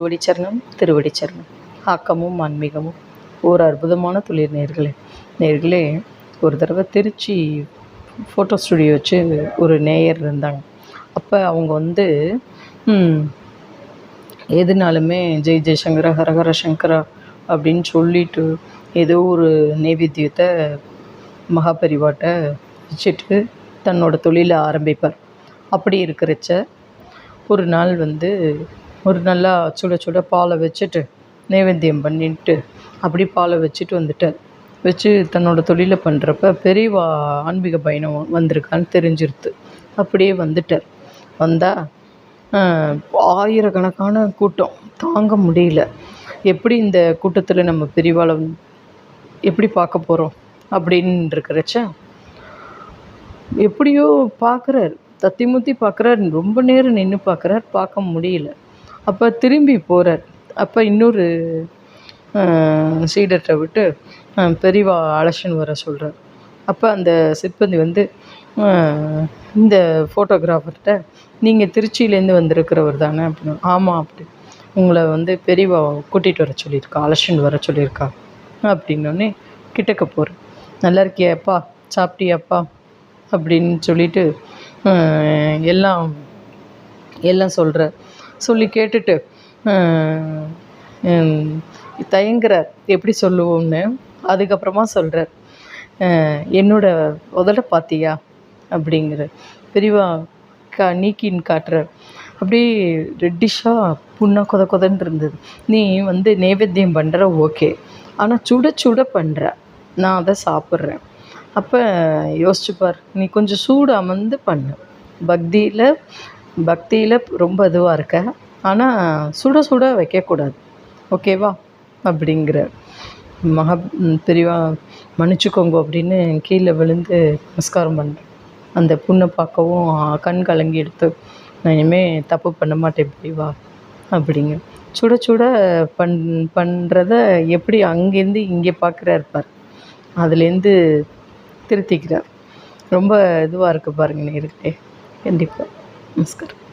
திருவடிச்சரணம் திருவடிச்சரணம். ஆக்கமும் ஆன்மீகமும் ஒரு அற்புதமான தொழில் நேயர்களே. நேயர்களே, ஒரு தடவை திருச்சி ஃபோட்டோ ஸ்டுடியோ வச்சு ஒரு நேயர் இருந்தாங்க. அப்போ அவங்க எதுனாலுமே ஜெய் ஜெய்சங்கரா ஹரஹர சங்கரா அப்படின்னு சொல்லிட்டு ஏதோ ஒரு நைவேத்தியத்தை மகாபெரிவாட்ட வச்சுட்டு தன்னோட தொழிலை ஆரம்பிப்பார். அப்படி இருக்கிறச்ச ஒரு நாள் ஒரு நல்லா சுட சுட பாலை வச்சுட்டு நைவேத்தியம் பண்ணிட்டு அப்படி பாலை வச்சுட்டு வந்துட்டார். வச்சு தன்னோட தொழிலை பண்ணுறப்ப பெரியவா ஆன்மீக பயணம் வந்திருக்கான்னு தெரிஞ்சிருது. அப்படியே வந்துட்டார். வந்தால் ஆயிரக்கணக்கான கூட்டம் தாங்க முடியல. எப்படி இந்த கூட்டத்தில் நம்ம பெரியவாளை எப்படி பார்க்க போகிறோம் அப்படின்னு இருக்கிறச்ச எப்படியோ பார்க்குறார், தத்தி முத்தி பார்க்குறார், ரொம்ப நேரம் நின்று பார்க்குறார், பார்க்க முடியல. அப்போ திரும்பி போகிறார். அப்போ இன்னொரு சீடர்கிட்ட விட்டு பெரியவா அழைச்சின்னு வர சொல்கிறார். அப்போ அந்த சிப்பந்தி இந்த ஃபோட்டோகிராஃபர்கிட்ட, நீங்கள் திருச்சியிலேருந்து வந்திருக்கிறவர் தானே அப்படின்னு. ஆமாம் அப்படி. உங்களை பெரியவா கூட்டிகிட்டு வர சொல்லியிருக்கா, அழைச்சின்னு வர சொல்லியிருக்கா அப்படின்னோடனே கிட்டக்க போகிறேன். நல்லா இருக்கியாப்பா, சாப்பிட்டியாப்பா அப்படின்னு சொல்லிட்டு எல்லாம் எல்லாம் சொல்கிறார். சொல்லி கேட்டுட்டு தயங்குறார் எப்படி சொல்லுவோம்னு. அதுக்கப்புறமா சொல்கிறார், என்னோட உதட பார்த்தியா அப்படிங்கிற. பெரியவா நீக்கின்னு காட்டுறார். அப்படியே ரெட்டிஷாக புண்ணா கொதன்னு இருந்தது. நீ நைவேத்தியம் பண்ணுற ஓகே, ஆனால் சுட சுட பண்ணுற, நான் அதை சாப்பிட்றேன். அப்போ யோசிச்சுப்பார், நீ கொஞ்சம் சூடு அமர்ந்து பண்ணு. பக்தியில் ரொம்ப இதுவாக இருக்க, ஆனால் சுட சுட வைக்கக்கூடாது, ஓகேவா அப்படிங்கிற. பெரியவா மன்னிச்சுக்கோங்க அப்படின்னு கீழே விழுந்து நமஸ்காரம் பண்ணுறேன். அந்த புண்ணை பார்க்கவும் கண் கலங்கி எடுத்து, நான் இனிமேல் தப்பு பண்ண மாட்டேன் பெரியவா அப்படிங்க. சுட சுட பண்ணுறத எப்படி அங்கேருந்து இங்கே பார்க்குறாரு பார், அதுலேருந்து திருத்திக்கிறார். ரொம்ப இதுவாக இருக்குது பாருங்க நேர்களே. கண்டிப்பாக. நமஸ்காரம்.